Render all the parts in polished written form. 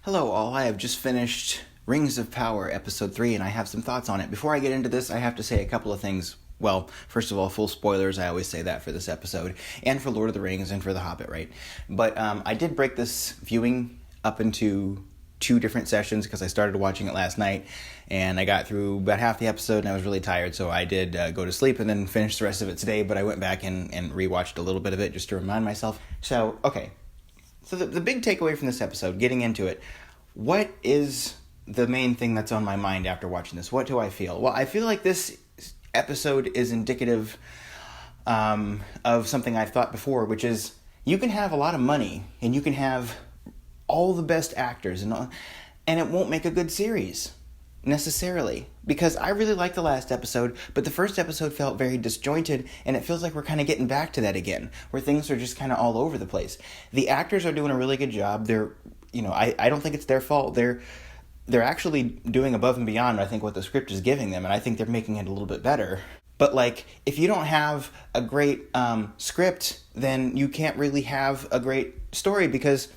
Hello all, I have just finished Rings of Power Episode 3 and I have some thoughts on it. Before I get into this, I have to say a couple of things. Well, first of all, full spoilers, I always say that for this episode, and for Lord of the Rings, and for The Hobbit, right? But I did break this viewing up into 2 different sessions because I started watching it last night, and I got through about half the episode and I was really tired, so I did go to sleep and then finish the rest of it today, but I went back and rewatched a little bit of it just to remind myself. So, okay. So the big takeaway from this episode, getting into it, what is the main thing that's on my mind after watching this? What do I feel? Well, I feel like this episode is indicative of something I've thought before, which is you can have a lot of money and you can have all the best actors and it won't make a good series necessarily, because I really liked the last episode, but the first episode felt very disjointed, and it feels like we're kind of getting back to that again, where things are just kind of all over the place. The actors are doing a really good job. They're, I don't think it's their fault. They're actually doing above and beyond, I think, what the script is giving them, and I think they're making it a little bit better. But, if you don't have a great script, then you can't really have a great story, because,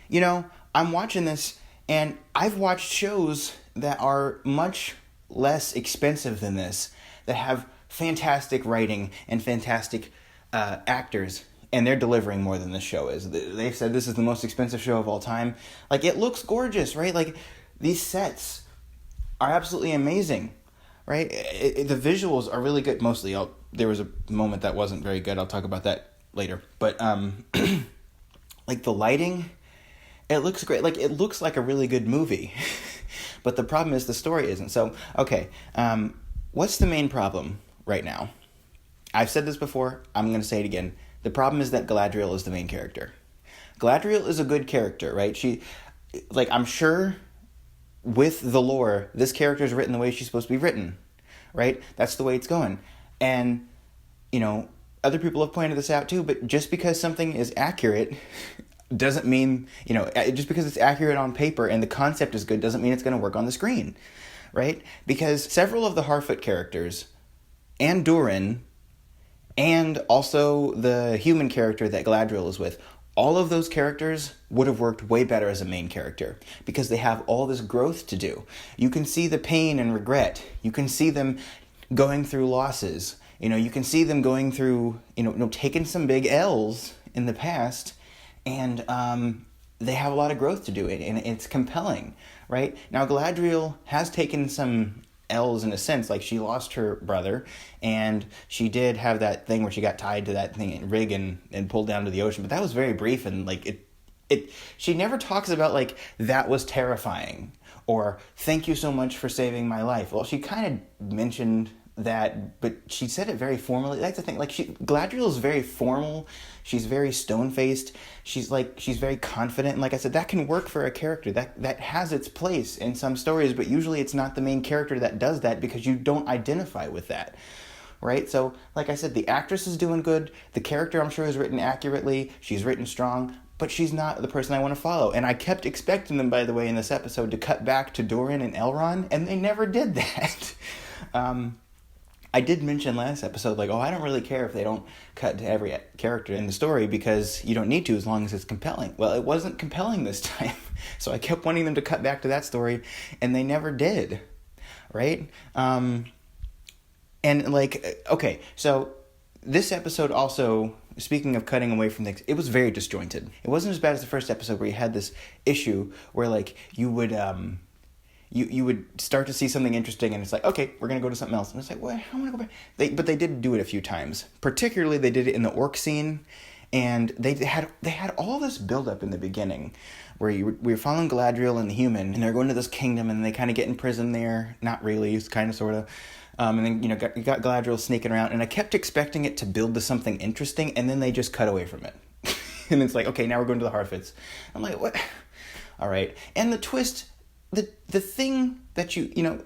I'm watching this, and I've watched shows that are much less expensive than this, that have fantastic writing and fantastic actors, and they're delivering more than this show is. They've said this is the most expensive show of all time. It looks gorgeous, right? These sets are absolutely amazing, right? The visuals are really good, mostly. There was a moment that wasn't very good. I'll talk about that later. But, the lighting, it looks great. It looks like a really good movie. But the problem is the story isn't. So, okay, what's the main problem right now? I've said this before. I'm going to say it again. The problem is that Galadriel is the main character. Galadriel is a good character, right? I'm sure with the lore, this character is written the way she's supposed to be written, right? That's the way it's going. And, other people have pointed this out too, but just because something is accurate doesn't mean, just because it's accurate on paper and the concept is good doesn't mean it's going to work on the screen, right? Because several of the Harfoot characters and Durin and also the human character that Galadriel is with, all of those characters would have worked way better as a main character because they have all this growth to do. You can see the pain and regret. You can see them going through losses. You can see them going through, taking some big L's in the past, and they have a lot of growth to do it, and it's compelling, right? Now, Galadriel has taken some L's in a sense, she lost her brother, and she did have that thing where she got tied to that thing rig and pulled down to the ocean, but that was very brief, and she never talks about that was terrifying, or thank you so much for saving my life. Well, she kind of mentioned that, but she said it very formally. That's the thing. Galadriel is very formal. She's very stone-faced. She's very confident. And like I said, that can work for a character. That has its place in some stories, but usually it's not the main character that does that because you don't identify with that, right? So, like I said, the actress is doing good. The character, I'm sure, is written accurately. She's written strong, but she's not the person I want to follow. And I kept expecting them, by the way, in this episode to cut back to Durin and Elrond, and they never did that. I did mention last episode, I don't really care if they don't cut to every character in the story because you don't need to as long as it's compelling. Well, it wasn't compelling this time, so I kept wanting them to cut back to that story, and they never did, right? Okay, so this episode also, speaking of cutting away from things, it was very disjointed. It wasn't as bad as the first episode where you had this issue where, you would... You would start to see something interesting, and it's okay, we're going to go to something else. And it's well, I want to go back. But they did do it a few times. Particularly, they did it in the orc scene, and they had all this build-up in the beginning, where we were following Galadriel and the human, and they're going to this kingdom, and they kind of get in prison there. Not really, it's kind of, sort of. And then, you got Galadriel sneaking around, and I kept expecting it to build to something interesting, and then they just cut away from it. And it's okay, now we're going to the Harfoots. I'm what? All right. And the twist... The thing that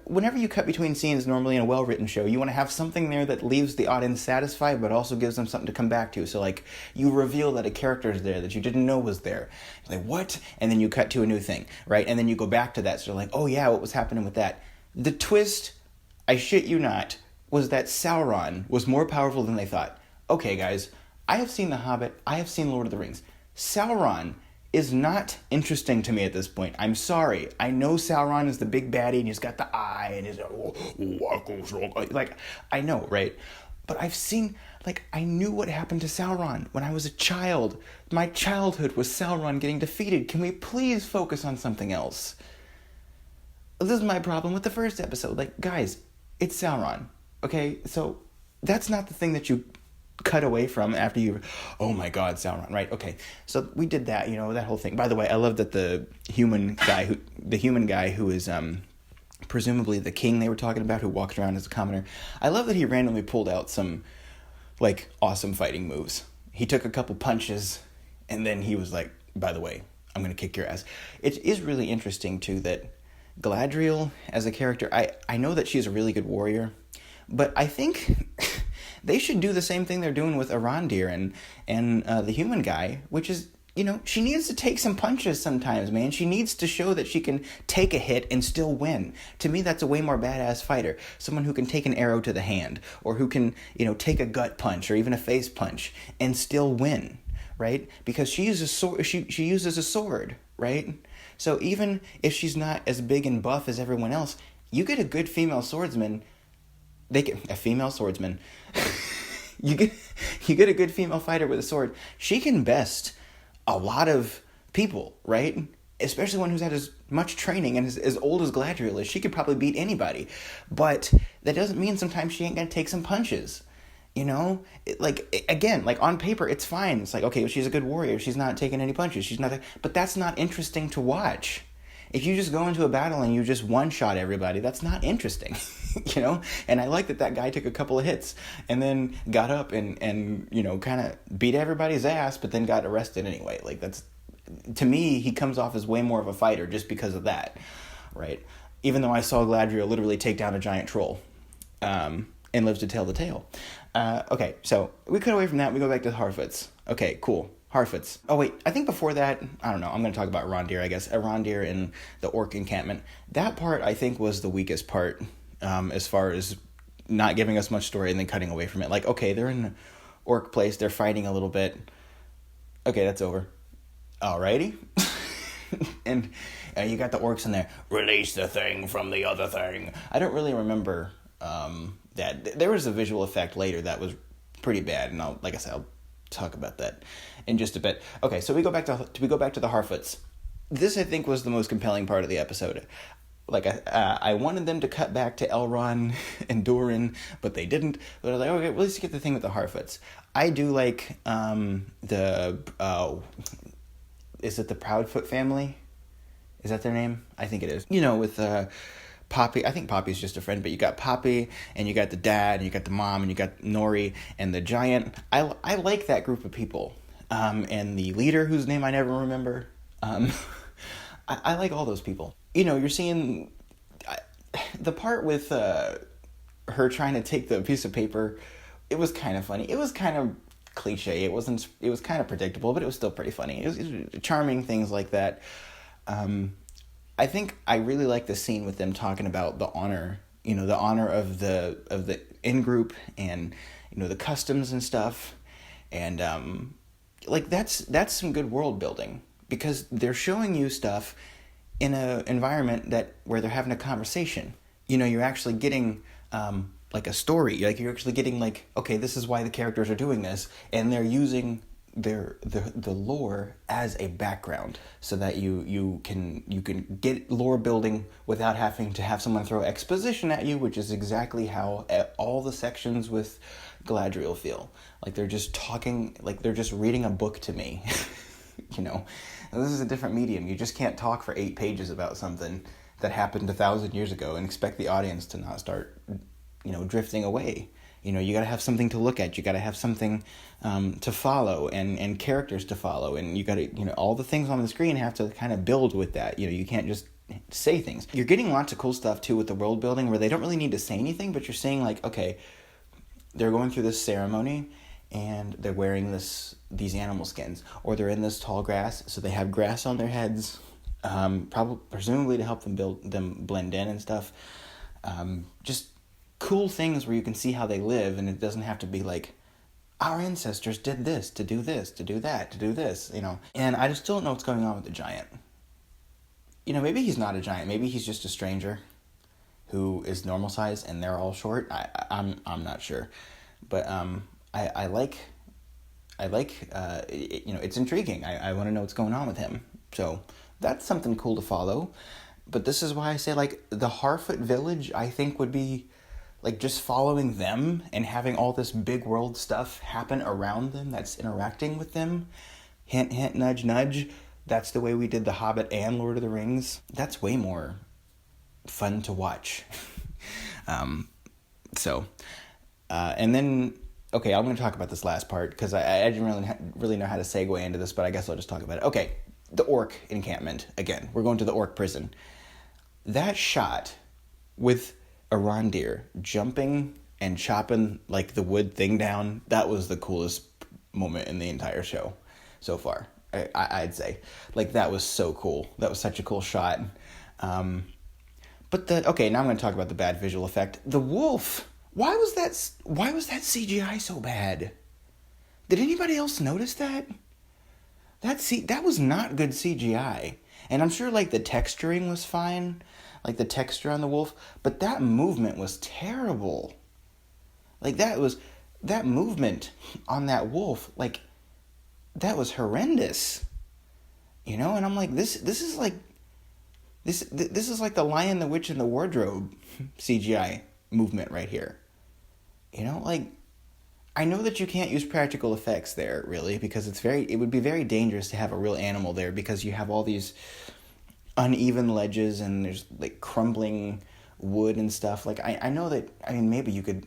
whenever you cut between scenes normally in a well-written show, you want to have something there that leaves the audience satisfied but also gives them something to come back to. So, you reveal that a character is there that you didn't know was there. What? And then you cut to a new thing, right? And then you go back to that. So, oh yeah, what was happening with that? The twist, I shit you not, was that Sauron was more powerful than they thought. Okay, guys, I have seen The Hobbit. I have seen Lord of the Rings. Sauron is not interesting to me at this point. I'm sorry. I know Sauron is the big baddie and he's got the eye and he's like, I know, right? But I've seen, like, I knew what happened to Sauron when I was a child. My childhood was Sauron getting defeated. Can we please focus on something else? This is my problem with the first episode. Like, guys, it's Sauron, okay? So that's not the thing that you cut away from after you, oh my god, Sauron, right? Okay, so we did that, that whole thing. By the way, I love that the human guy who is presumably the king they were talking about, who walked around as a commoner, I love that he randomly pulled out some, like, awesome fighting moves. He took a couple punches, and then he was like, by the way, I'm gonna kick your ass. It is really interesting, too, that Galadriel, as a character, I know that she's a really good warrior, but I think they should do the same thing they're doing with Arondir and the human guy, which is, she needs to take some punches sometimes, man. She needs to show that she can take a hit and still win. To me, that's a way more badass fighter. Someone who can take an arrow to the hand, or who can, take a gut punch or even a face punch and still win, right? Because she uses she uses a sword, right? So even if she's not as big and buff as everyone else, you get a good female swordsman. A female swordsman. you get a good female fighter with a sword. She can best a lot of people, right? Especially one who's had as much training and is as old as Galadriel is. She could probably beat anybody. But that doesn't mean sometimes she ain't gonna take some punches. Again, on paper, it's fine. It's like, okay, she's a good warrior. She's not taking any punches. But that's not interesting to watch. If you just go into a battle and you just one-shot everybody, that's not interesting, And I like that guy took a couple of hits and then got up and kind of beat everybody's ass, but then got arrested anyway. Like, that's, to me, he comes off as way more of a fighter just because of that, right? Even though I saw Galadriel literally take down a giant troll, and lives to tell the tale. Okay, so we cut away from that. We go back to the Harfoots. Okay, cool. Harfoots. Oh, wait, I think before that, I don't know, I'm going to talk about Arondir, I guess. Arondir and the orc encampment. That part, I think, was the weakest part, as far as not giving us much story and then cutting away from it. Like, okay, they're in the orc place, they're fighting a little bit. Okay, that's over. Alrighty. And you got the orcs in there. Release the thing from the other thing. I don't really remember that. There was a visual effect later that was pretty bad, and I'll talk about that in just a bit. Okay, so we go back to the Harfoots. This, I think, was the most compelling part of the episode. Like, I wanted them to cut back to Elrond and Durin, but they didn't. But I was like, okay, well, let's get the thing with the Harfoots. I do like is it the Proudfoot family? Is that their name? I think it is. With Poppy. I think Poppy's just a friend, but you got Poppy, and you got the dad, and you got the mom, and you got Nori, and the giant. I like that group of people. And the leader, whose name I never remember. I like all those people. You're seeing the part with her trying to take the piece of paper. It was kind of funny. It was kind of cliche. It was kind of predictable, but it was still pretty funny. It was charming things like that. I think I really like the scene with them talking about the honor, the honor of the in-group and, the customs and stuff. And, that's some good world building, because they're showing you stuff in an environment where they're having a conversation. You're actually getting, a story. Like, you're actually getting, okay, this is why the characters are doing this, and they're using the lore as a background, so that you can get lore building without having to have someone throw exposition at you, which is exactly how all the sections with Galadriel feel. Like, they're just talking, like they're just reading a book to me. This is a different medium. You just can't talk for 8 pages about something that happened 1,000 years ago and expect the audience to not start drifting away. You got to have something to look at. You got to have something to follow and characters to follow. And you got to, all the things on the screen have to kind of build with that. You can't just say things. You're getting lots of cool stuff, too, with the world building, where they don't really need to say anything, but you're saying, okay, they're going through this ceremony, and they're wearing these animal skins. Or they're in this tall grass, so they have grass on their heads, presumably to help them blend in and stuff. Just cool things where you can see how they live, and it doesn't have to be our ancestors did this, to do this, to do that, to do this, And I just don't know what's going on with the giant. Maybe he's not a giant. Maybe he's just a stranger who is normal size and they're all short. I'm not sure. But I like it's intriguing. I want to know what's going on with him. So that's something cool to follow. But this is why I say, like, the Harfoot village, I think, would be, like, just following them and having all this big world stuff happen around them that's interacting with them. Hint, hint, nudge, nudge. That's the way we did The Hobbit and Lord of the Rings. That's way more fun to watch. And then, okay, I'm going to talk about this last part because I didn't really know how to segue into this, but I guess I'll just talk about it. Okay, the orc encampment. Again, we're going to the orc prison. That shot with Arondir jumping and chopping, like, the wood thing down, that was the coolest moment in the entire show so far, I'd say. Like, that was so cool. That was such a cool shot. But now I'm going to talk about the bad visual effect. The wolf. Why was that CGI so bad? Did anybody else notice that? That was not good CGI. And I'm sure, like, the texturing was fine, like the texture on the wolf, but that movement was terrible. Like, that movement on that wolf, like, that was horrendous. And I'm like, this is like the Lion, the Witch, and the Wardrobe CGI movement right here. Like, I know that you can't use practical effects there, really, because it would be very dangerous to have a real animal there because you have all these uneven ledges and there's, like, crumbling wood and stuff. Like, I know that, maybe you could,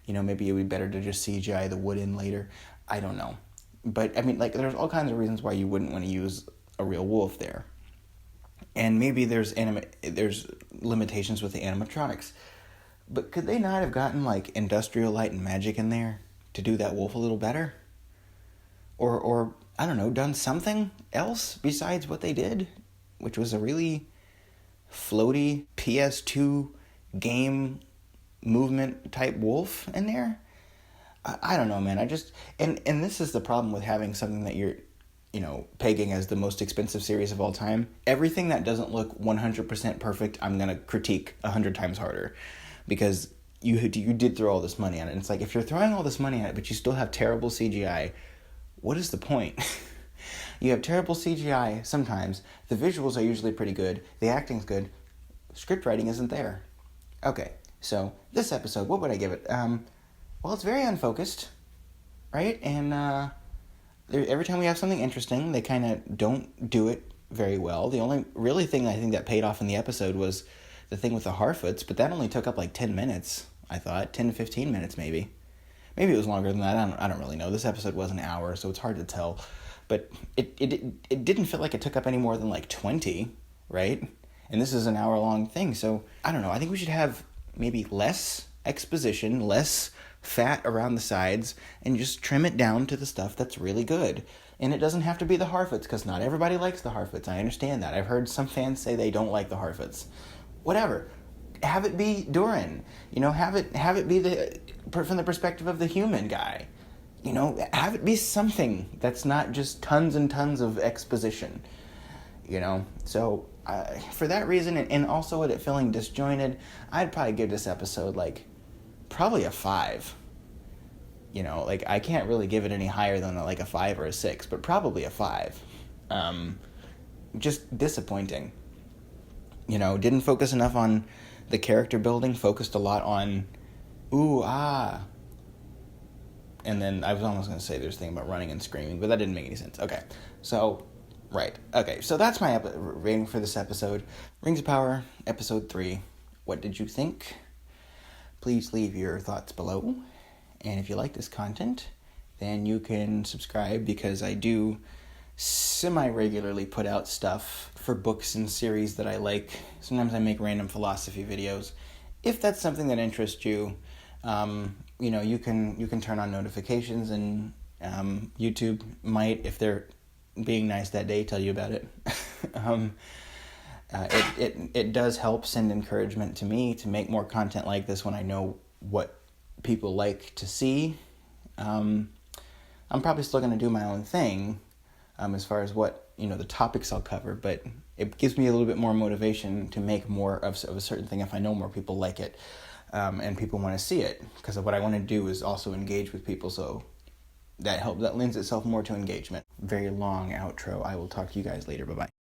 maybe it would be better to just CGI the wood in later. I don't know. But, like, there's all kinds of reasons why you wouldn't want to use a real wolf there. And maybe there's limitations with the animatronics. But could they not have gotten, like, Industrial Light and Magic in there to do that wolf a little better? Or I don't know, done something else besides what they did, which was a really floaty PS2 game movement type wolf in there? I don't know, man. And this is the problem with having something that you're, pegging as the most expensive series of all time. Everything that doesn't look 100% perfect, I'm going to critique 100 times harder. Because you did throw all this money on it. And it's like, if you're throwing all this money at it, but you still have terrible CGI, what is the point? You have terrible CGI sometimes. The visuals are usually pretty good. The acting's good. Script writing isn't there. Okay, so this episode, what would I give it? Well, it's very unfocused, right? And every time we have something interesting, they kind of don't do it very well. The only really thing I think that paid off in the episode was the thing with the Harfoots, but that only took up like 10 minutes, I thought. 10 to 15 minutes, maybe. Maybe it was longer than that. I don't really know. This episode was an hour, so it's hard to tell. But it didn't feel like it took up any more than like 20, right? And this is an hour-long thing, so I don't know. I think we should have maybe less exposition, less fat around the sides, and just trim it down to the stuff that's really good. And it doesn't have to be the Harfoots, because not everybody likes the Harfoots. I understand that. I've heard some fans say they don't like the Harfoots. Whatever. Have it be Durin. Have it be from the perspective of the human guy. Have it be something that's not just tons and tons of exposition. So for that reason, and also with it feeling disjointed, I'd probably give this episode probably a 5. I can't really give it any higher than a 5 or a 6, but probably a 5. Just disappointing. Didn't focus enough on the character building, focused a lot on ooh, ah. And then I was almost going to say there's a thing about running and screaming, but that didn't make any sense. Okay, so, right. Okay, so that's my rating for this episode. Rings of Power, Episode 3. What did you think? Please leave your thoughts below. And if you like this content, then you can subscribe, because I do semi-regularly put out stuff for books and series that I like. Sometimes I make random philosophy videos. If that's something that interests you, you can turn on notifications, and YouTube might, if they're being nice that day, tell you about it. It does help send encouragement to me to make more content like this when I know what people like to see. I'm probably still going to do my own thing as far as what, the topics I'll cover, but it gives me a little bit more motivation to make more of a certain thing if I know more people like it and people want to see it, because what I want to do is also engage with people, so that lends itself more to engagement. Very long outro. I will talk to you guys later. Bye-bye.